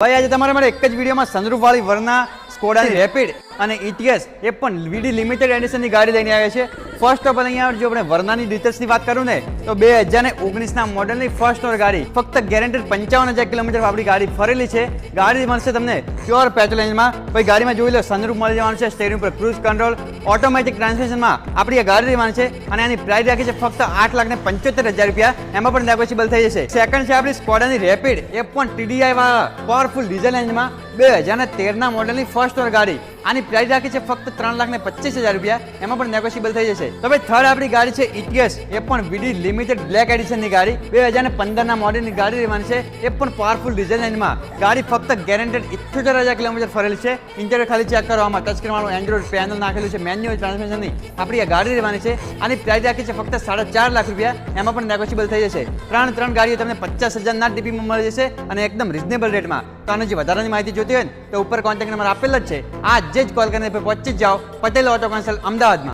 ભાઈ આજે તમારા માટે એક જ વિડીયોમાં સનરૂફ વાળી વર્ના સ્કોડાની રેપિડ અને ઇટીએસ એ પણ વીડી લિમિટેડ એડિશનની ગાડી લઈને આવ્યા છે. ફર્સ્ટ ઓફ ઓલ અહીંયા જો આપણે વર્નાની ડિટેલ્સની વાત કરું ને તો 2019ના મોડલની ફર્સ્ટ ઓર ગાડી ફક્ત ગેરંટેડ 55,000 કિલોમીટર આપણી ગાડી ફરેલી છે. ગાડી મળશે તમને પ્યોર પેટ્રોલ એન્જિનમાં. ભાઈ ગાડીમાં જોઈ લો સનરૂફ મળી જવાનું છે, સ્ટીયરિંગ પર ક્રૂઝ કંટ્રોલ, ઓટોમેટિક ટ્રાન્સમિશનમાં આપણી આ ગાડી રહેવાની છે અને આની પ્રાઇસ રાખી છે ફક્ત 8,75,000 રૂપિયા. એમાં પણ નેગોશિયેબલ થઈ જશે. સેકન્ડ છે આપણી સ્કોડાની રેપિડ, એ પણ TDI વાળા પાવરફુલ ડીઝલ એન્જિનમાં 2013ના મોડલની ફર્સ્ટ ઓર ગાડી. આની પ્રાઇસ રાખી છે ફક્ત 3,25,000 રૂપિયા. એમાં પણ નેગોશિયેબલ થઈ જશે. તો ભાઈ થર્ડ આપણી ગાડી છે ઇટીએસ, એ પણ વીડી લિમિટેડ બ્લેક એડિશનની ગાડી. 2015ના મોડલની ગાડી રહેવાની છે, એ પણ પાવરફુલ ડીઝલ એન્જિનમાં. ગાડી ફક્ત ગેરંટેડ 78,000 કિલોમીટર ફરેલી છે. ઇન્ટિરિયર ખાલી ચેક કરો, આમાં ટચ સ્ક્રીન વાળું એન્ડ્રોઇડ પેનલ નાખેલું છે, મેન્યુઅલ ટ્રાન્સમિશનની આપણી આ ગાડી રહેવાની છે. આની પ્રાઇસ રાખી છે ફક્ત 4.5 લાખ રૂપિયા. એમાં પણ નેગોશિયેબલ થઈ જશે. ત્રણ ગાડીઓ તમને 50,000ના ડીપીમાં મળી જશે અને એકદમ રિઝનેબલ રેટમાં. તો આની જે વધારાની માહિતી જોતી હોય ને તો ઉપર કોન્ટેક્ટ નંબર આપેલ જ છે. આજે જ કોલ કરીને પહોંચી જ જાઓ પટેલ ઓટો કન્સલ્ટ અમદાવાદમાં.